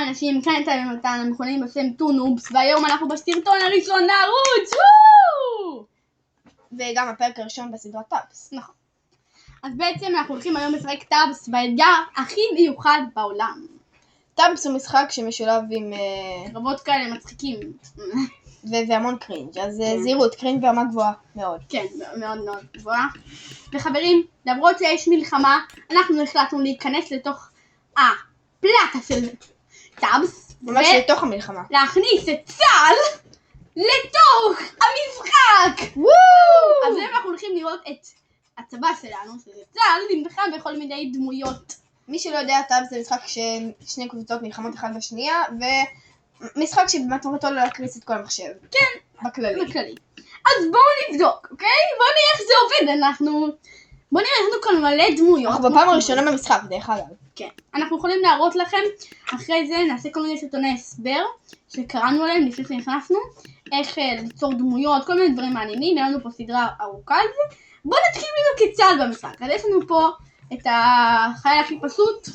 אנשים, כאן את המתן, אנחנו יכולים בשם טונובס, והיום אנחנו בסרטון הראשון נרוץ! וגם הפרק הראשון בסדרת טאבס. נכון. אז בעצם אנחנו הולכים היום לשחק טאבס באתגר הכי מיוחד בעולם. טאבס הוא משחק שמשולב עם רבות כאלה מצחיקים. והמון קרינג', אז זהירות, קרינג' ברמה גבוהה מאוד. כן, מאוד מאוד גבוהה. וחברים, למרות שיש מלחמה, אנחנו החלטנו להיכנס לתוך הפלטה של טאבס. ממש לתוך המלחמה. להכניס את צה"ל לתוך המשחק! אז אנחנו הולכים לראות את הצבא שלנו, שזה צה"ל, נלחם בכל מיני דמויות. מי שלא יודע, טאבס זה משחק ששני קבוצות נלחמות אחד בשנייה, ומשחק שבמטרתו להקריס את כל המחשב. כן, בכללי. אז בואו נבדוק, אוקיי? בואו נראה איך זה עובד. בואו נראה, יש לנו כאן מלא דמויות. אנחנו בפעם הראשונה במשחק, דרך אגב. כן. אנחנו יכולים להראות לכם, אחרי זה נעשה כל מיני סרטוני הסבר, שקראנו עליהם לפני שנכנסנו, איך ליצור דמויות, כל מיני דברים מעניינים. יש לנו פה סדרה ארוכה על זה. בואו נתחיל בדיוק כצה"ל במשחק. אז יש לנו פה את החייל הכי פשוט.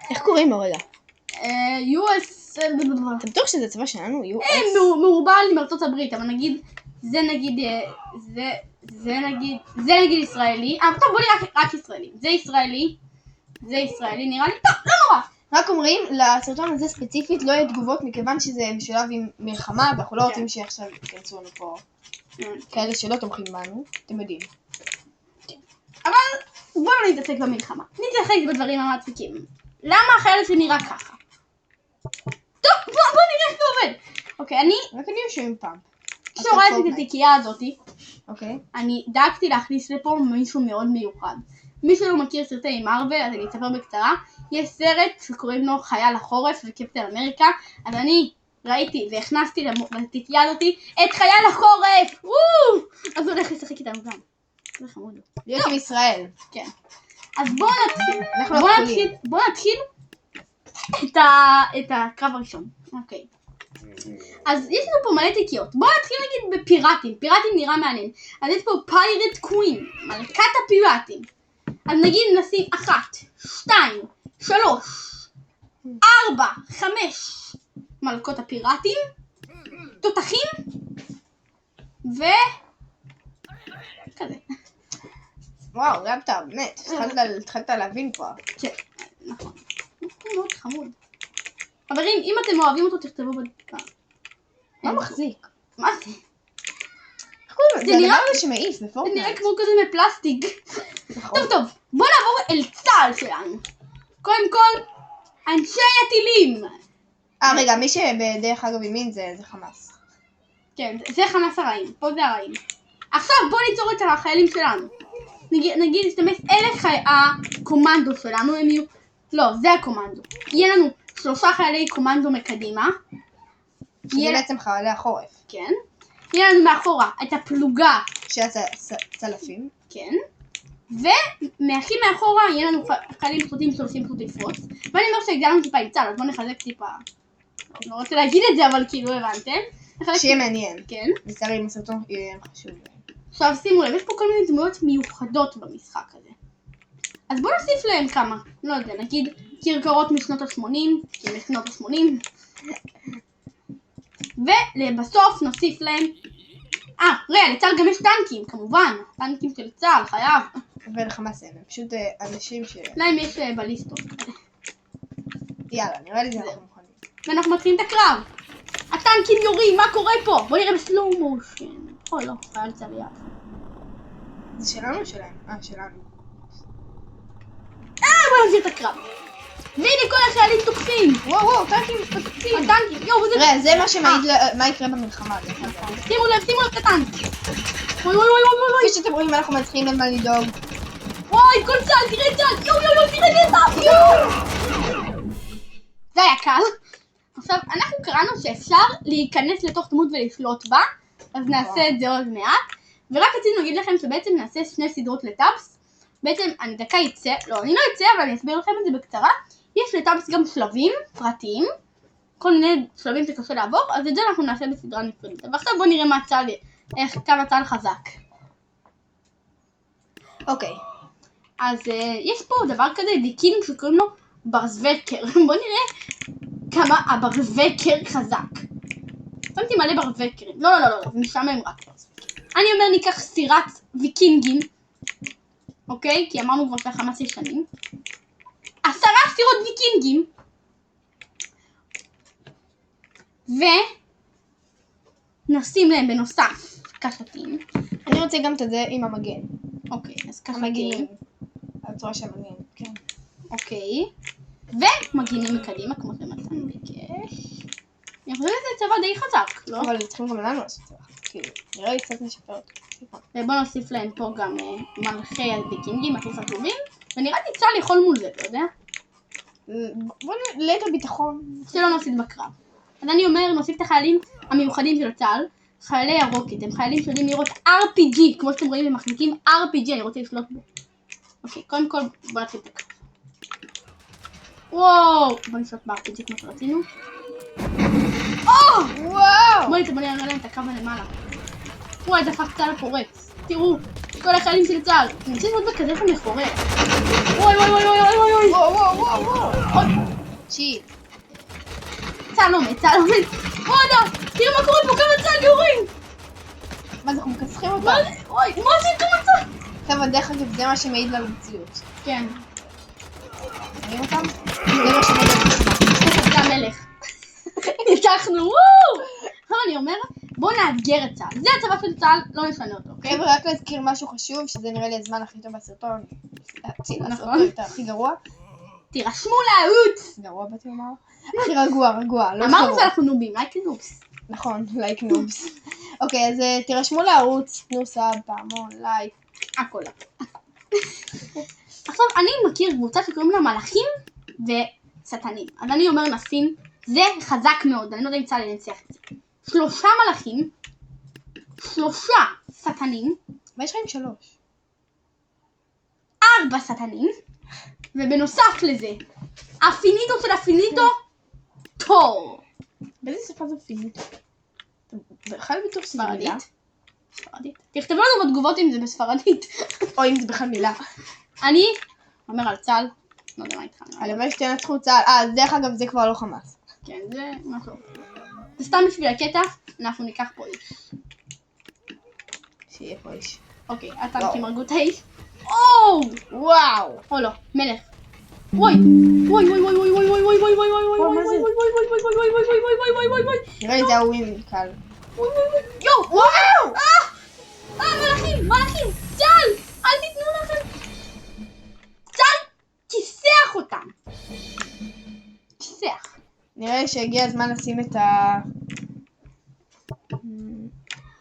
איך קוראים לו רגע? US... אתה בטוח שזה צבא שלנו? מעורבל עם ארצות הברית, אבל נגיד, זה נגיד ישראלי. טוב, בוא נראה רק ישראלי. זה ישראלי, נראה לי. טוב, לא נורא. רק אומרים, לסרטון הזה ספציפית לא יהיו תגובות, מכיוון שזה משולב עם מלחמה, ואנחנו לא רוצים שעכשיו יכנסו לנו פה כאלה שלא תומכים בנו, אתם יודעים. אבל בואו לא נתעסק במלחמה, נתעסק בדברים המצחיקים. למה החייל הזה נראה ככה? טוב, בואו נראה איך זה עובד. אוקיי, רק אני יושב עם פעם. כשהורדתי את התיקייה הזאתי, אוקיי. אני דאגתי להכניס לפה מישהו מאוד מיוחד. מי שלא מכיר סרטי מארוול, אז אני אספר בקצרה. יש סרט שקוראים לו חייל החורף וקפטן אמריקה, אז אני ראיתי והכנסתי לתיקייה הזאתי את חייל החורף! אז הוא הולך לשחק איתנו גם. זה חמוד. להיות עם ישראל. כן. אז בואו נתחיל את הקרב הראשון. אוקיי. אז יש לנו פה מלא תיקיות. בואו נתחיל נגיד בפיראטים. פיראטים נראה מעניין. אז יש פה פיירט קווין, מלכת הפיראטים. אז נגיד נשים 1, 2, 3, 4, 5 מלכות הפיראטים, תותחים, כזה. וואו, רבתה, באמת, התחלת להבין פה. כן, נכון. הוא מאוד חמוד. חברים, אם אתם אוהבים אותו, תכתבו בדקה. מה מחזיק? מה זה? זה נראה לי שמעיף בפורטנייט. זה נראה כמו כזה מפלסטיק. טוב, בוא נעבור אל צה"ל שלנו. קודם כל, אנשי הטילים. רגע, מי שבדרך אגב ימין זה חמאס. כן, זה חמאס הרעים, פה זה הרעים. עכשיו בוא ניצור את החיילים שלנו. נגיד, נשתמש, אלה הקומנדו שלנו, הם יהיו... לא, זה הקומנדו. יהיה לנו 3 חיילי קומנדו מקדימה. שזה בעצם חיילי החורף. כן. יהיה לנו מאחורה את הפלוגה. צלפים. כן. ומהכי מאחורה יהיה לנו חיילים פשוטים שעושים פשוט לפרוץ. ואני אומר שהגדלנו טיפה עם צה"ל, אז בוא נחזק טיפה. לא רוצה להגיד את זה, אבל כאילו הבנתם. שיהיה מעניין. כן. לצערי עם הסרטון חשוב. עכשיו שימו לב, יש פה כל מיני דמויות מיוחדות במשחק הזה. אז בואו נוסיף להם כמה. לא יודע, נגיד כרכרות משנות ה-80, כי משנות ה-80. ולבסוף נוסיף להם... רגע, לצה"ל גם יש טנקים, כמובן. טנקים של צה"ל, חייב. ולחמאס אין, פשוט אנשים ש... להם יש בליסטות. יאללה, נראה לי זה אנחנו מוכנים. ואנחנו מתחילים את הקרב. הטנקים יורים, מה קורה פה? בוא נראה בסלואו מושן. לא, חייל צרייה. זה שלנו או שלהם? שלנו. בוא נמשיך את הקרב. והנה כל החיילים תוקפים. וואו, טנקים מתפוצצים. הטנקים, ראה, זה מה שמעיד מה יקרה במלחמה. שימו לב את הטנק. וואי. כפי שאתם רואים, אנחנו מצליחים למה לדאוג. וואי, כל צה"ל, תראה צה"ל. תראה גזע. זה היה קל. עכשיו, אנחנו קראנו שאפשר להיכנס לתוך דמות ולשלוט בה. אז נעשה את זה עוד מעט. ורק רצינו להגיד לכם שבעצם נעשה 2 סדרות לטאבס. בעצם אני דקה יצא, לא, אני לא יצא, אבל אני אסביר לכם את זה בקצרה. יש לטאבס גם שלבים פרטיים, כל מיני שלבים שקשה לעבור, אז את זה אנחנו נעשה בסדרה נפרדת. ועכשיו בואו נראה כמה צה"ל חזק. אוקיי. אז יש פה דבר כזה, דיקינג שקוראים לו ברזווקר. בואו נראה כמה הברווקר חזק. שמתי מלא ברווקרים. לא, זה משעמם רק. אני אומר ניקח סירת ויקינגים. אוקיי? כי אמרנו כבר ככה 15 שנים. 10 סירות ויקינגים. ונשים להם בנוסף קשתים. אני רוצה גם את זה עם המגן. אוקיי, אז המגנים. הצורה של המגן, כן. אוקיי. ומגינים מקדימה, כמו שמתן ביקש. אני חושבת שזה צבא די חזק, לא? אבל צריכים גם לנו לעשות צבא. כאילו, נראה לי קצת נשפר אותו. ובוא נוסיף להם פה גם מלכי הוויקינגים, הטוס הטובים. ונראה לי צה"ל יכול מול זה, אתה יודע? בוא נלך לביטחון. שלא נוסיף בקרב. אז אני אומר, נוסיף את החיילים המיוחדים של צה"ל. חיילי הרוקט, הם חיילים שיודעים לראות RPG, כמו שאתם רואים, הם מחליקים RPG, אני רוצה לשלוט בו. אוקיי, קודם כל, בוא נתחיל את הקרב. וואו, בוא נשלוט ב-RPG כמו שרצינו. וואו! בוא נראה להם את הקו למעלה. וואי, זה הפך צה"ל פורץ. תראו, כל החיילים של צה"ל. אני רוצה לראות בכזה איך הוא מחורץ. וואי. וואו. צ'יט. צה"ל לא מת. וואי, תראו מה קורה פה, כמה צה"ל יורים. מה זה, אנחנו מכסחים אותם? וואי, מה זה כמה צה"ל? טוב, דרך אגב, זה מה שמעיד על המציאות. כן. רואים אותם? זה מה שמעיד על המציאות. זה המלך. ניצחנו, וואו! עכשיו אני אומר, בואו נאתגר את צה"ל. זה הצבא של צה"ל, לא נשנה אותו, אוקיי? חבר'ה, רק להזכיר משהו חשוב, שזה נראה לי הזמן הכי טוב בסרטון. נכון. את הכי גרוע. תירשמו לערוץ! גרוע באתי לומר. הכי רגוע, לא אמרנו גרוע. שאנחנו נובים, לייק נובס. נכון, לייק נובס. אוקיי, אז תירשמו לערוץ, תנו סאב, פעמון, לייק. הכל. עכשיו, אני מכיר קבוצה שקוראים לה מלאכים ושטנים. אז אני אומר נשים, זה חזק מאוד, אני לא יודע אם צה"ל ינצח את זה. 3 מלאכים, 3 שטנים, ויש לך עם 3. 4 שטנים, ובנוסף לזה, הפיניטו של הפיניטו, תור. באיזה שפה זה פיניטו? בכלל ביטוח ספרדית? ספרדית. תכתבו לנו בתגובות אם זה בספרדית. או אם זה בכלל מילה. אני אומר על צה"ל, לא יודע מה איתך. הלוואי שתנצחו צה"ל. דרך אגב, זה כבר לא חמאס. כן, זה משהו. זה סתם בשביל הקטע, אנחנו ניקח פה איש. שיהיה פה איש. אוקיי, הטנקים הרגו את האיש. וואו! או לא, מלך. וואי. נראה לי זה הווין קל. יואו, וואו! מלאכים, צה"ל! אל תיתנו לכם. צה"ל כיסח אותם. כיסח. נראה לי שהגיע הזמן לשים את ה...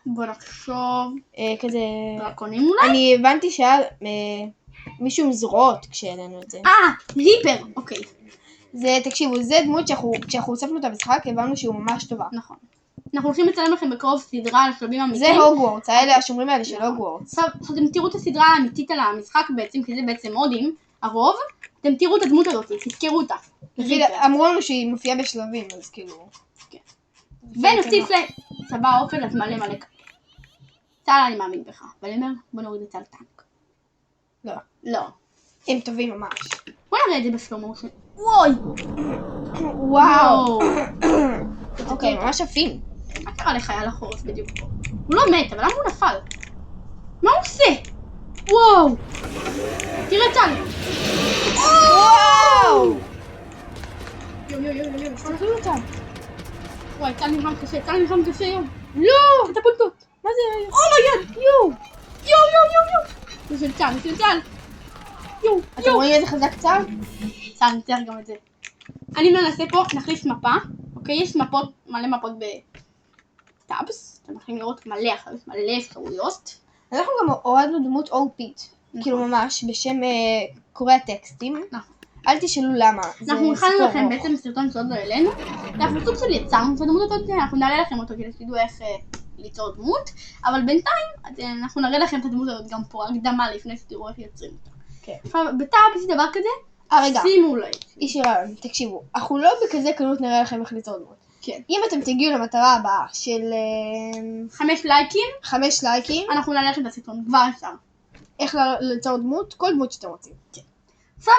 בוא נחשוב. כזה... דרקונים אולי? אני הבנתי שהיה מישהו עם זרועות כשהעלינו את זה. ריפר, אוקיי. זה, תקשיבו, זה דמות כשאנחנו הוספנו את המשחק, הבנו שהוא ממש טובה. נכון. אנחנו הולכים לצלם לכם בקרוב סדרה על השלבים האמיתיים. זה הוגוורטס, האלה השומרים האלה של הוגוורטס. עכשיו אתם תראו את הסדרה האמיתית על המשחק בעצם, כי זה בעצם מודים, הרוב. אתם תראו את הדמות הזאת, תזכרו אותה. אמרו לנו שהיא מופיעה בשלבים, אז כאילו... ונוסיף לצבא האופל, אז מלא כאלה. צה"ל אני מאמין בך, אבל אני אומר, בוא נוריד את צה"ל טנק. לא. הם טובים ממש. בוא נראה את זה בסלומושן. וואי! וואו! אוקיי, ממש יפים. מה קרה לחייל החורף בדיוק פה? הוא לא מת, אבל למה הוא נפל? מה הוא עושה? וואו! תראה צה"ל! וואו! יו, תסתכלו אותם. וואי, צה"ל נלחם קשה יום. לא! אתה פולטות. מה זה? אומייגאד! יו! זה של צה"ל. יו! אתם רואים איזה חזק צה"ל? צה"ל נצטרך גם את זה. אני מנסה פה, נחליף מפה. אוקיי, יש מלא מפות בטאבס. אתם יכולים לראות מלא אפשרויות. אנחנו גם הורדנו דמות אורפית. כאילו ממש, בשם קורא הטקסטים. נכון. אל תשאלו למה. אנחנו הכנו לכם בעצם סרטון שעוד לא אלינו. אנחנו סוג של יצרנו את הדמות הזאת, אנחנו נעלה לכם אותו כדי שתדעו איך ליצור דמות, אבל בינתיים אנחנו נראה לכם את הדמות הזאת גם פה, הקדמה לפני שתראו איך יוצרים אותה. כן. עכשיו, בטאבס יש דבר כזה, רגע. שימו לב. יש לי רעיון, תקשיבו, אנחנו לא בכזה קלות נראה לכם איך ליצור דמות. כן. אם אתם תגיעו למטרה הבאה של 5 לייקים, 5 לייקים, אנחנו נעלה לכם את הסרטון, כבר אפשר. איך ליצור דמות, כל דמות שאתם רוצים. כן. עכשיו,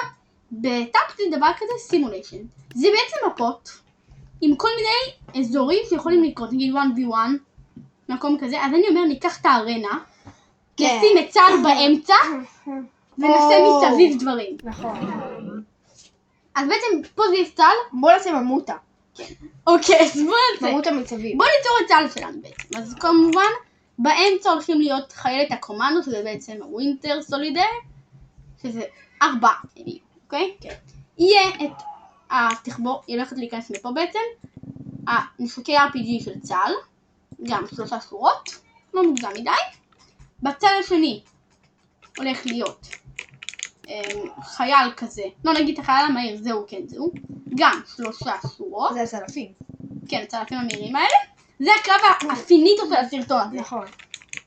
בטאבס יש דבר כזה, סימוליישן. זה בעצם מפות עם כל מיני אזורים שיכולים לקרות, נגיד 1v1, מקום כזה, אז אני אומר ניקח את הארנה, נשים את צה"ל באמצע, ונעשה מסביב דברים. נכון. אז בעצם פה זה יש צה"ל. בוא נעשה ממוטה. אוקיי, אז בוא נעשה. ממוטה מסביב. בוא ניצור את צה"ל שלנו בעצם. אז כמובן, באמצע הולכים להיות חיילת הקומנדו, שזה בעצם ווינטר סולידר, שזה 4, אוקיי? כן. יהיה את התחבור, היא הולכת להיכנס מפה בעצם, הנשקי RPG של צה"ל, גם 3 שורות, לא מוגזם מדי. בצד השני הולך להיות חייל כזה, לא נגיד החייל המהיר, זהו כן זהו, גם 3 שורות. זה הצלפים. כן, הצלפים המהירים האלה. זה הקרב הפיניטו של הסרטון הזה. נכון.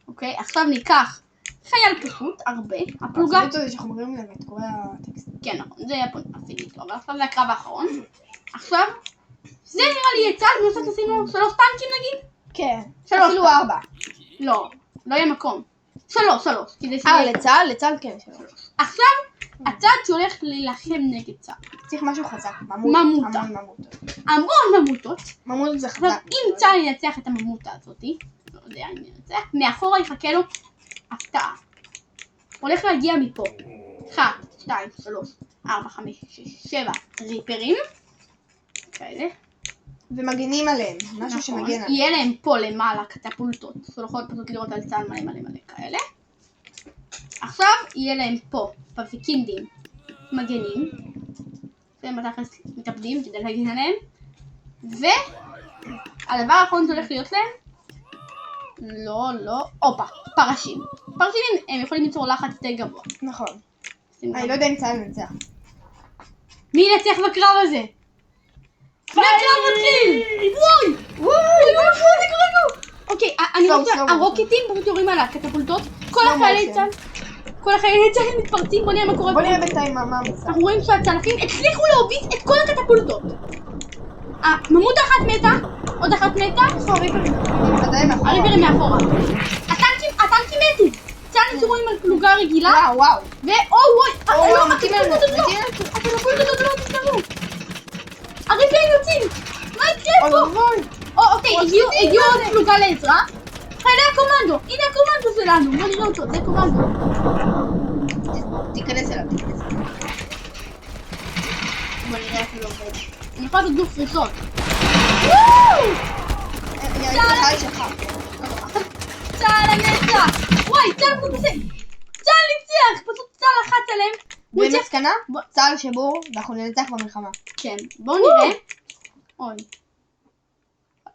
אוקיי, עכשיו ניקח חייל פשוט, הרבה, הפלוגה. הפיניטו זה שאנחנו אומרים להם את קורא הטקסט. כן, נכון, זה הפיניטו, אבל עכשיו זה הקרב האחרון. עכשיו, זה נראה לי יהיה צה"ל, בנוסף עשינו 3 טנקים נגיד? כן. 3. אפילו 4. לא, לא יהיה מקום. 3, כדי לצה"ל כן 3. עכשיו, הצד שהולך להילחם נגד צה"ל. צריך משהו חזק. ממוטה. המון ממוטות. ממוטות זה חזק. אם צה"ל ינצח את הממוטה הזאת, לא יודע אם ינצח, מאחורה יחכה לו הפתעה. הולך להגיע מפה. 1, 2, 3, 4, 5, 6, 7 ריפרים. כאלה. ומגנים עליהם. משהו שמגן עליהם. יהיה להם פה למעלה קטפולטות. שהולכות פשוט לראות על צה"ל מלא כאלה. עכשיו יהיה להם פה פרפיקינדים מגנים. והם בתכלס מתאבדים כדי להגן עליהם. והדבר האחרון שהולך להיות להם, פרשים. פרשים הם יכולים ליצור לחץ די גבוה. נכון. אני לא יודע אם צה"ל ינצח. מי ינצח בקרב הזה? והקרב מתחיל! וואי! זה קורה. אוקיי, אני רוצה, הרוקטים פשוט יורים על הקטפולטות. כל החיילי צה"ל מתפרצים, בוא נראה מה קורה פה. בוא נראה בינתיים מה מצא. אנחנו רואים שהצלפים הצליחו להוביס את כל הקטפולטות. ממוטה אחת מתה, עוד אחת מתה. הריפרים מאחורה. הטנקים מתו. צה"ל נשארו עם הפלוגה הרגילה. וואו. הקטפולטות עוד לא נשארו. הריפרים יוצאים. מה יקרה פה? אוקיי, הגיעו עוד פלוגה לעזרה. חיילי הקומנדו. הנה הקומנדו שלנו. בוא נראה אותו, זה קומנדו. תיכנס אליו. בוא נראה איך זה עובד. אני יכולה לעשות דוף ראשון. צה"ל הנצח! וואי, צה"ל פשוט עושה! צה"ל ניצח! פשוט צה"ל לחץ עליהם. במסקנה, צה"ל שבור, ואנחנו ננצח במלחמה. כן, בואו נראה. אוי.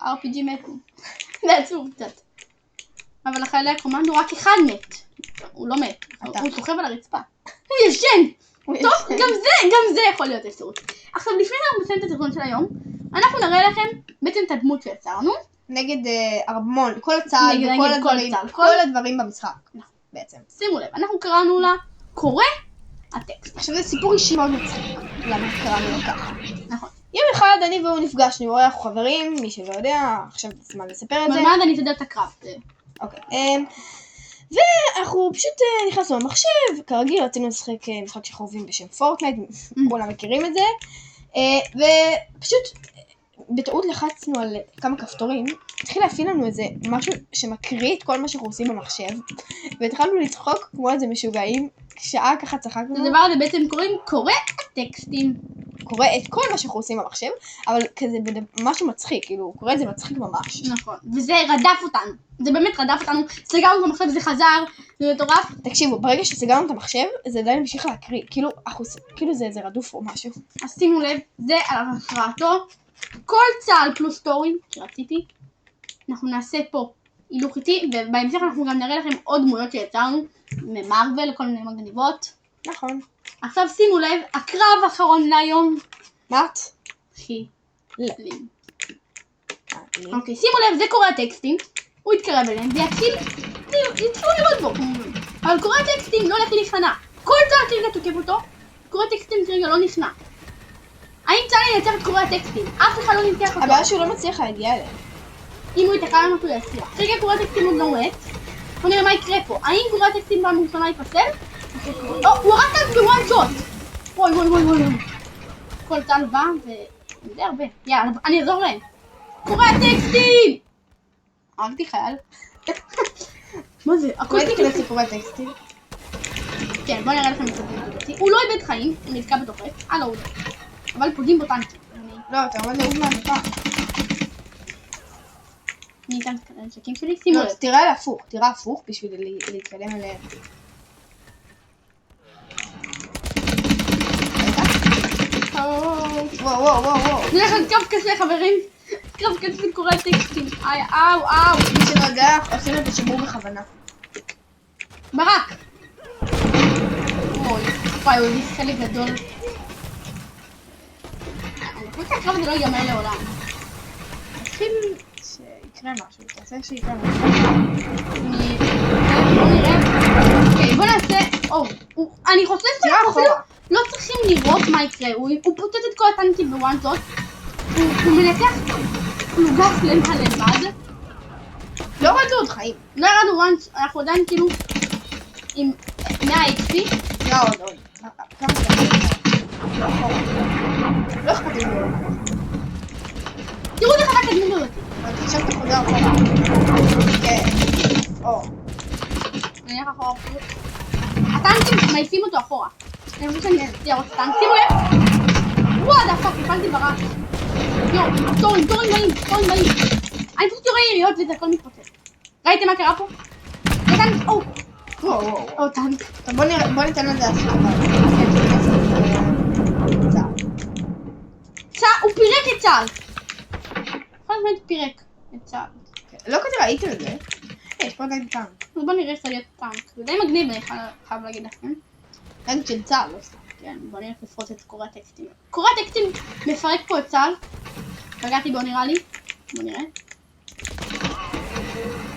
RPG מתו. זה עצוב קצת. אבל החיילי הקומנדו רק אחד מת. הוא לא מת. הוא שוכב על הרצפה. הוא ישן! טוב, גם זה יכול להיות אפשרות. עכשיו, לפני שאנחנו מסיים את הסרטון של היום, אנחנו נראה לכם בעצם את הדמות שיצרנו. נגד ארמון, כל הצה"ל וכל הדברים במשחק. בעצם. שימו לב, אנחנו קראנו לה קורא הטקסט. עכשיו זה סיפור אישי מאוד מצחיק. למה קראנו לו ככה? נכון. יום אחד אני והוא נפגשנו, אנחנו חברים, מי שלא יודע, עכשיו זמן לספר את זה. אבל מה אני אסדר את הקרב? אוקיי. ואנחנו פשוט נכנסנו למחשב, כרגיל רצינו לשחק משחק שחובים בשם פורטנייט, כולם מכירים את זה, ופשוט בטעות לחצנו על כמה כפתורים, התחיל להפעיל לנו איזה משהו שמקריא את כל מה שאנחנו עושים במחשב, והתחלנו לצחוק כמו איזה משוגעים, שעה ככה צחקנו. הדבר הזה בעצם קוראים קורא הטקסטים. קורא את כל מה שאנחנו עושים במחשב, אבל כזה משהו מצחיק, כאילו, הוא קורא את זה מצחיק ממש. נכון, וזה רדף אותנו, זה באמת רדף אותנו, סגרנו את המחשב, זה חזר, זה מטורף. תקשיבו, ברגע שסגרנו את המחשב, זה עדיין המשיך להקריא, כאילו זה רדוף או משהו. אז שימו לב, זה על השראתו, כל צה"ל פלוס סטורי, שרציתי, אנחנו נעשה פה הילוך איתי, ובהמשך אנחנו גם נראה לכם עוד דמויות שיצרנו, ממרוול, כל מיני מגניבות. נכון. עכשיו שימו לב, הקרב האחרון להיום. מאט? חילים. אוקיי, שימו לב, זה קורא הטקסטים. הוא יתקרב אליהם ויתחילו לראות בו. אבל קורא הטקסטים לא הולך להיכנע. כל צה"ל כרגע תוקף אותו, קורא הטקסטים כרגע לא נכנע. האם צה"ל ינצח את קורא הטקסטים? אף אחד לא ניצח אותו. הבעיה שהוא לא מצליח להגיע אליהם. אם הוא יתקע לנו, הוא יצליח. כרגע קורא הטקסטים עוד לא מת. בוא נראה מה יקרה פה. האם קורא הטקסטים בממשלה ייפסל? הוא הרג כאן בוואן שוט. וואי. כל צה"ל בא די הרבה. יאללה, אני אעזור להם. קורא טקסטים! הרגתי חייל. מה זה? הכל תיכנס לקורא טקסטים. כן, בוא נראה לכם את זה. הוא לא איבד חיים, הוא נתקע בתוך עץ. לא, הוא לא. אבל פוגעים בו טנקים. לא, אתה עומד לעוף מהנפה. אני אתן את הנשקים שלי, שימו לב. תראה הפוך בשביל להתקדם אליהם. וואו. זה לך קרב קשה חברים. קרב קשה קורא טקסטים. אאו. מי שלא יודע, עושים את השימור בכוונה. ברק! וואי, הוא הביא חלק גדול. אני חושבת שהקרב הזה לא ייגמר לעולם. תתחיל שיקרה משהו, תעשה שיקרה משהו. בוא נראה. אוקיי, בוא נעשה... אני חושבת שאנחנו אפילו לא צריכים לראות מה יקרה. הוא פוטט את כל הטנקים בוואן שוט. הוא מנתח פלוגה שלמה לבד. לא רדו עוד חיים. לא ירדנו וואן, אנחנו עדיין כאילו עם 100 HP. לא עוד. כמה זה? לא אכפת לי. תראו איך אתה קדמים בבתי. עכשיו אתה חוזר אחורה. כן. אני אלך אחורה פשוט. הטנקים מעיפים אותו אחורה. אני חושבת שאני ארוץ טנק. שימו לב! וואו, דפק, נפלתי ברק. יואו, תורים באים. אני פשוט יורה יריות וזה הכל מתפוצץ. ראיתם מה קרה פה? זה טנק, וואו, טנק. בוא ניתן לזה עשרה. הוא פירק את צה"ל. כל הזמן פירק את צה"ל. לא כזה ראיתם את זה. יש פה עדיין טנק. בוא נראה איך זה להיות טנק. זה די מגניב, אני חייב להגיד לכם. טנק של צה"ל, לא סתם. כן, בוא נראה לפרוץ את קורא הטקסטים. קורא הטקסטים מפרק פה את צה"ל. פגעתי בו נראה לי. בוא נראה.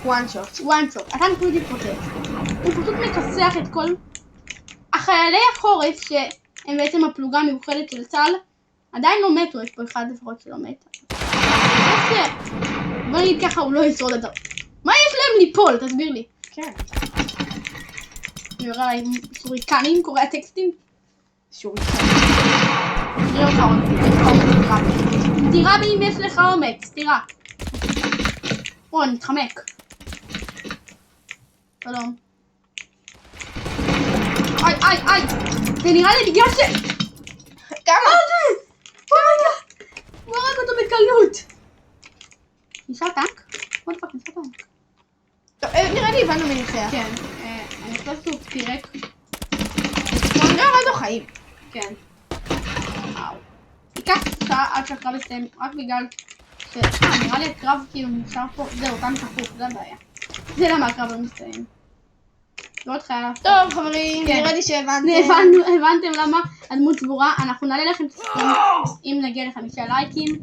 וואן שוט. הטנק פשוט התפוצץ. הוא פשוט מכסח את כל... החיילי החורף, שהם בעצם הפלוגה המיוחדת של צה"ל, עדיין לא מתו, יש פה אחד לפחות שלא מת. בוא נגיד ככה, הוא לא ישרוד את זה. מה יש להם ליפול? תסביר לי. כן. אני אומר עליי שוריקנים, קורא הטקסטים. שוריקנים. תראה אותך אומץ. תירה בי אם יש לך אומץ, תירה. נתחמק. שלום. איי. זה נראה לי בגלל ש... כמה? אומייגאד. הוא הרג אותו בקלות. נשאר טנק? נשאר טנק. טוב, נראה לי הבנו מי ניצח. כן. אני חושבת שהוא פירק. לא רדו חיים. כן. ייקח שעה עד שהקרב יסתיים, רק בגלל ש... נראה לי הקרב כאילו נשאר פה, זהו, טנק הפוך, זה הבעיה. זה למה הקרב לא מסתיים. לא עוד חייל. טוב חברים, נראה לי שהבנתם. הבנתם למה הדמות סגורה. אנחנו נעלה לכם את הסרטון אם נגיע ל5 לייקים.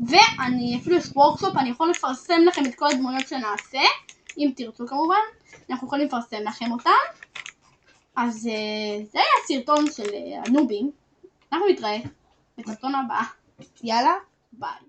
ואני אפילו יש וורקשופ, אני יכול לפרסם לכם את כל הדמויות שנעשה. אם תרצו כמובן, אנחנו יכולים לפרסם לכם אותם. אז זה היה הסרטון של הנובים. אנחנו נתראה בסרטון הבא. יאללה. ביי.